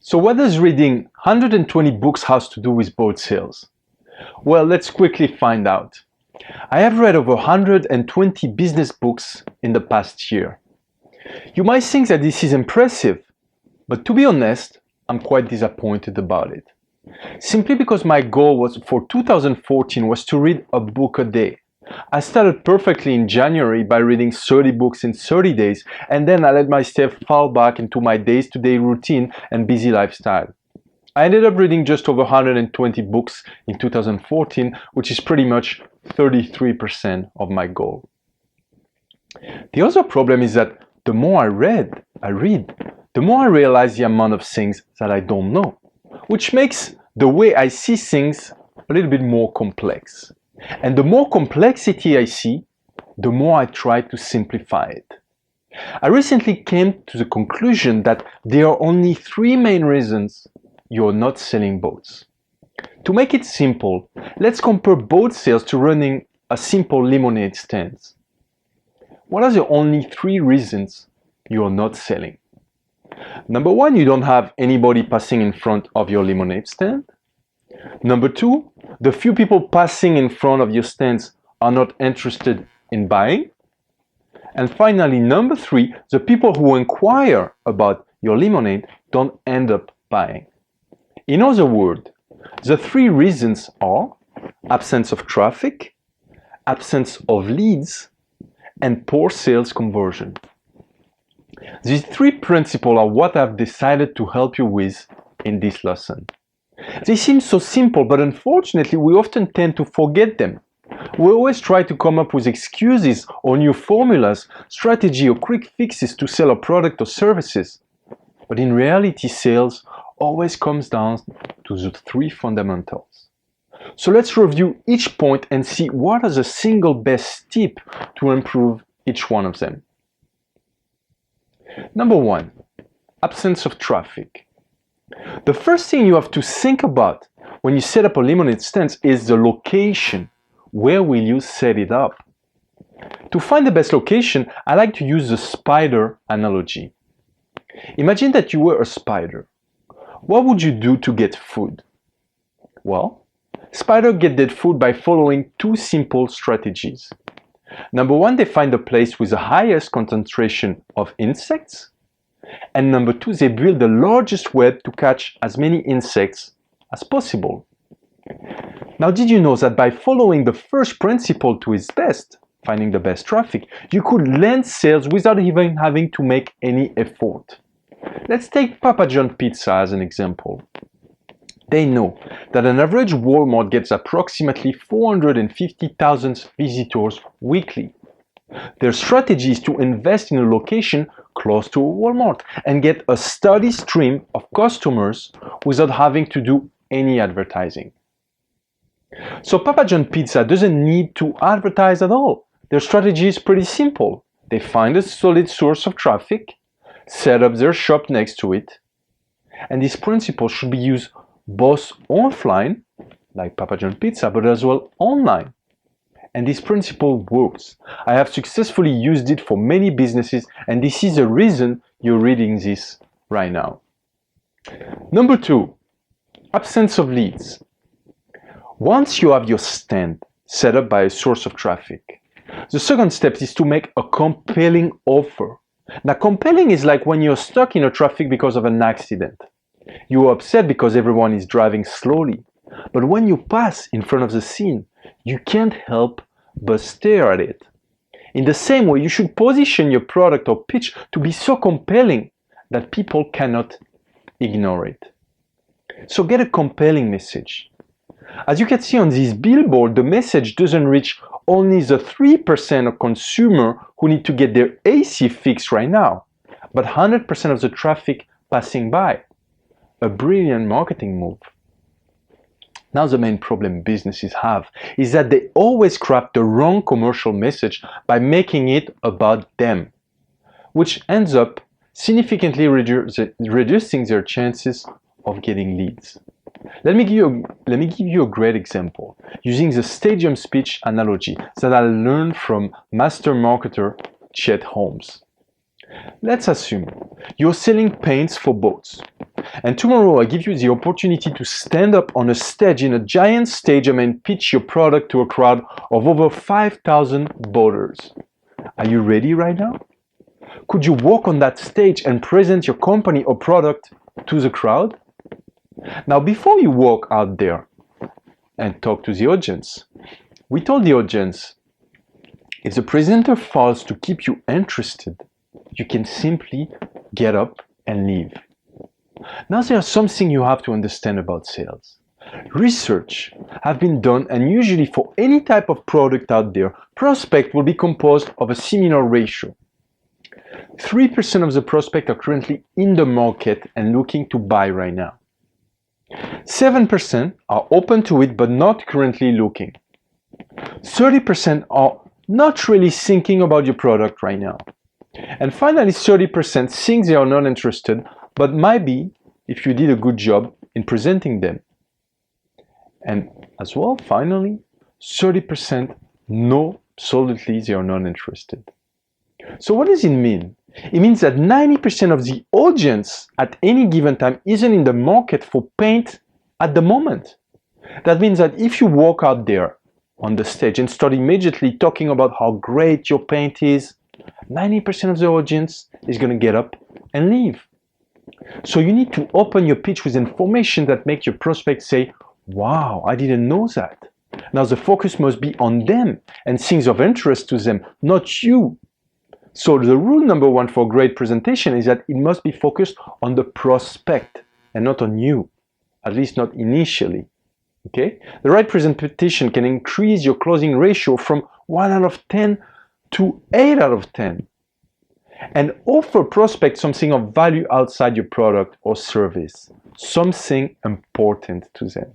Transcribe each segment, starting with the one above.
So what does reading 120 books has to do with boat sales? Well, let's quickly find out. I have read over 120 business books in the past year. You might think that this is impressive, but to be honest, I'm quite disappointed about it. Simply because my goal for 2014 was to read a book a day. I started perfectly in January by reading 30 books in 30 days, and then I let myself fall back into my day-to-day routine and busy lifestyle. I ended up reading just over 120 books in 2014, which is pretty much 33% of my goal. The other problem is that the more I read, the more I realize the amount of things that I don't know, which makes the way I see things a little bit more complex. And the more complexity I see, the more I try to simplify it. I recently came to the conclusion that there are only 3 main reasons you're not selling boats. To make it simple, let's compare boat sales to running a simple lemonade stand. What are the only 3 reasons you're not selling? Number 1, you don't have anybody passing in front of your lemonade stand. Number 2, the few people passing in front of your stands are not interested in buying. And finally, number 3, the people who inquire about your lemonade don't end up buying. In other words, the 3 reasons are absence of traffic, absence of leads, and poor sales conversion. These 3 principles are what I've decided to help you with in this lesson. They seem so simple, but unfortunately, we often tend to forget them. We always try to come up with excuses or new formulas, strategy or quick fixes to sell a product or services. But in reality, sales always comes down to the 3 fundamentals. So let's review each point and see what is the single best tip to improve each one of them. Number 1, absence of traffic. The first thing you have to think about when you set up a lemonade stand is the location. Where will you set it up? To find the best location, I like to use the spider analogy. Imagine that you were a spider. What would you do to get food? Well, spiders get their food by following 2 simple strategies. Number 1, they find a place with the highest concentration of insects. And number 2, they build the largest web to catch as many insects as possible. Now, did you know that by following the first principle to its best, finding the best traffic, you could land sales without even having to make any effort? Let's take Papa John Pizza as an example. They know that an average Walmart gets approximately 450,000 visitors weekly. Their strategy is to invest in a location close to a Walmart and get a steady stream of customers without having to do any advertising. So Papa John Pizza doesn't need to advertise at all. Their strategy is pretty simple. They find a solid source of traffic, set up their shop next to it, and this principle should be used both offline, like Papa John Pizza, but as well online. And this principle works. I have successfully used it for many businesses, and this is the reason you're reading this right now. Number 2, absence of leads. Once you have your stand set up by a source of traffic, the second step is to make a compelling offer. Now, compelling is like when you're stuck in a traffic because of an accident. You're upset because everyone is driving slowly. But when you pass in front of the scene, you can't help but stare at it. In the same way, you should position your product or pitch to be so compelling that people cannot ignore it. So get a compelling message. As you can see on this billboard, the message doesn't reach only the 3% of consumers who need to get their AC fixed right now, but 100% of the traffic passing by. A brilliant marketing move. Now the main problem businesses have is that they always craft the wrong commercial message by making it about them, which ends up significantly reducing their chances of getting leads. Let me give you a great example using the stadium speech analogy that I learned from master marketer Chet Holmes. Let's assume you're selling paints for boats. And tomorrow I give you the opportunity to stand up on a stage, in a giant stadium, and pitch your product to a crowd of over 5,000 boaters. Are you ready right now? Could you walk on that stage and present your company or product to the crowd? Now, before you walk out there and talk to the audience, we told the audience, if the presenter fails to keep you interested, you can simply get up and leave. Now, there's something you have to understand about sales. Research have been done, and usually for any type of product out there, prospect will be composed of a similar ratio. 3% of the prospects are currently in the market and looking to buy right now. 7% are open to it but not currently looking. 30% are not really thinking about your product right now. And finally, 30% think they are not interested, but might be if you did a good job in presenting them. And as well, finally, 30% know absolutely they are not interested. So what does it mean? It means that 90% of the audience at any given time isn't in the market for paint at the moment. That means that if you walk out there on the stage and start immediately talking about how great your paint is, 90% of the audience is going to get up and leave. So you need to open your pitch with information that makes your prospects say, wow, I didn't know that. Now the focus must be on them and things of interest to them, not you. So the rule number one for great presentation is that it must be focused on the prospect and not on you, at least not initially. Okay? The right presentation can increase your closing ratio from 1 out of 10 to 8 out of 10. And offer prospects something of value outside your product or service, something important to them.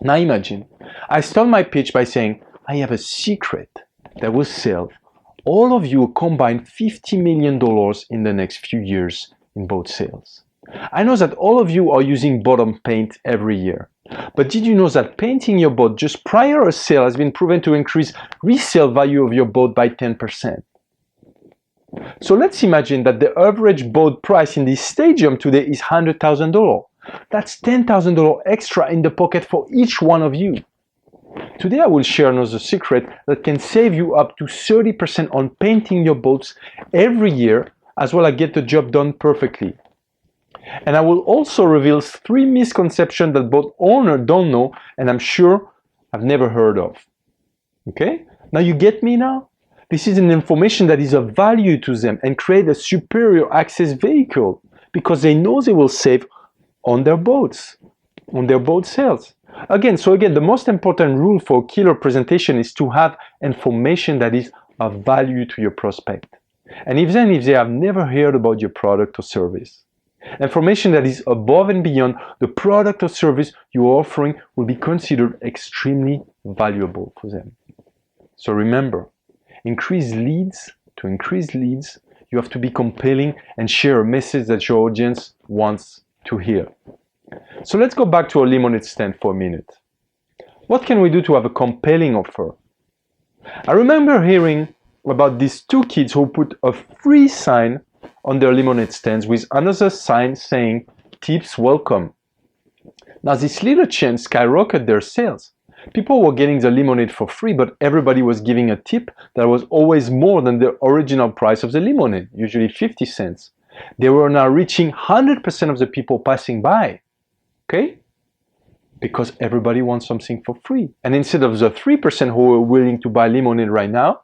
Now imagine, I start my pitch by saying, I have a secret that will sell all of you a combined $50 million in the next few years in boat sales. I know that all of you are using bottom paint every year, but did you know that painting your boat just prior to a sale has been proven to increase resale value of your boat by 10%? So let's imagine that the average boat price in this stadium today is $100,000. That's $10,000 extra in the pocket for each one of you. Today I will share another secret that can save you up to 30% on painting your boats every year, as well as get the job done perfectly. And I will also reveal 3 misconceptions that boat owners don't know, and I'm sure I've never heard of. Okay? Now you get me now? This is an information that is of value to them and create a superior access vehicle because they know they will save on their boats, on their boat sales. Again, the most important rule for killer presentation is to have information that is of value to your prospect. And if they have never heard about your product or service, information that is above and beyond the product or service you are offering will be considered extremely valuable for them. So remember, to increase leads, you have to be compelling and share a message that your audience wants to hear. So let's go back to our lemonade stand for a minute. What can we do to have a compelling offer? I remember hearing about these 2 kids who put a free sign on their lemonade stands with another sign saying, tips welcome. Now this little chain skyrocketed their sales. People were getting the lemonade for free, but everybody was giving a tip that was always more than the original price of the lemonade, usually 50 cents. They were now reaching 100% of the people passing by. Okay? Because everybody wants something for free. And instead of the 3% who were willing to buy lemonade right now,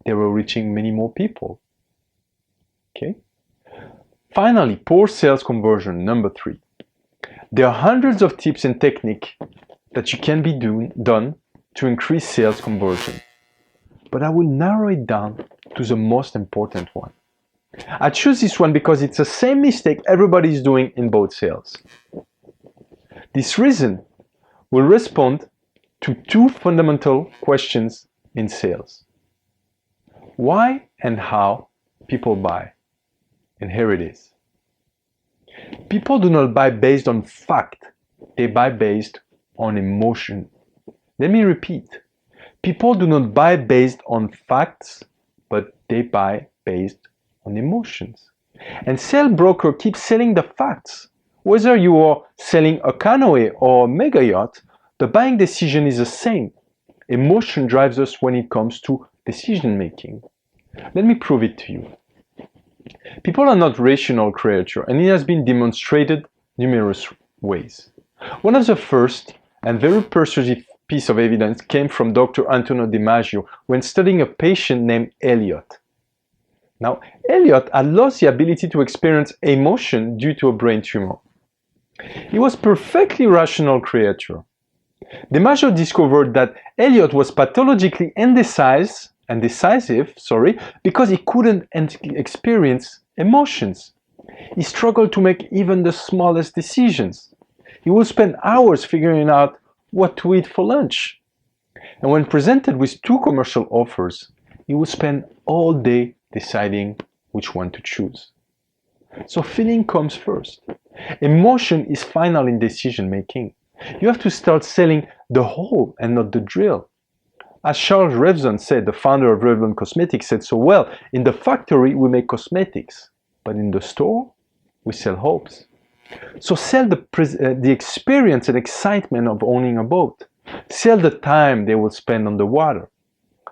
they were reaching many more people. Okay? Finally, poor sales conversion, number 3. There are hundreds of tips and techniques that you can be done to increase sales conversion. But I will narrow it down to the most important one. I choose this one because it's the same mistake everybody is doing in boat sales. This reason will respond to 2 fundamental questions in sales. Why and how people buy. And here it is. People do not buy based on fact. They buy based on emotion. Let me repeat. People do not buy based on facts, but they buy based on emotions. And sale broker keeps selling the facts. Whether you are selling a canoe or a mega yacht, the buying decision is the same. Emotion drives us when it comes to decision making. Let me prove it to you. People are not rational creatures, and it has been demonstrated numerous ways. One of the first and very persuasive piece of evidence came from Dr. Antonio DiMaggio when studying a patient named Elliot. Now, Elliot had lost the ability to experience emotion due to a brain tumor. He was a perfectly rational creature. DiMaggio discovered that Elliot was pathologically indecisive because he couldn't experience emotions. He struggled to make even the smallest decisions. He would spend hours figuring out what to eat for lunch. And when presented with two commercial offers, he would spend all day deciding which one to choose. So feeling comes first. Emotion is final in decision making. You have to start selling the hole and not the drill. As Charles Revson said, the founder of Revlon Cosmetics, said so well, in the factory we make cosmetics, but in the store we sell hopes. So sell the experience and excitement of owning a boat. Sell the time they will spend on the water.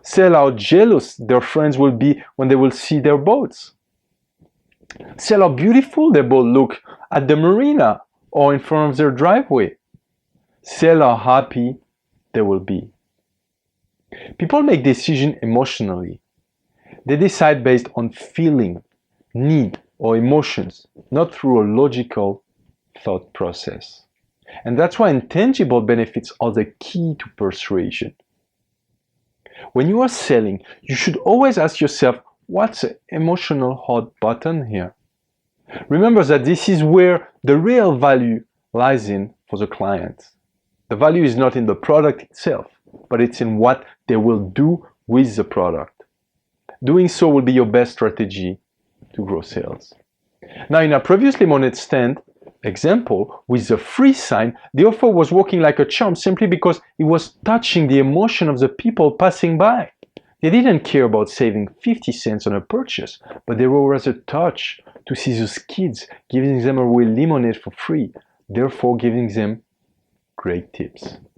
Sell how jealous their friends will be when they will see their boats. Sell how beautiful their boat look at the marina or in front of their driveway. Sell how happy they will be. People make decisions emotionally. They decide based on feeling, need, or emotions, not through a logical thought process. And that's why intangible benefits are the key to persuasion. When you are selling, you should always ask yourself, what's the emotional hot button here? Remember that this is where the real value lies in for the client. The value is not in the product itself, but it's in what they will do with the product. Doing so will be your best strategy to grow sales. Now, in our previous lemonade stand example with the free sign, the offer was working like a charm simply because it was touching the emotion of the people passing by. They didn't care about saving 50 cents on a purchase, but they were rather touched to see those kids giving them away lemonade for free, therefore giving them great tips.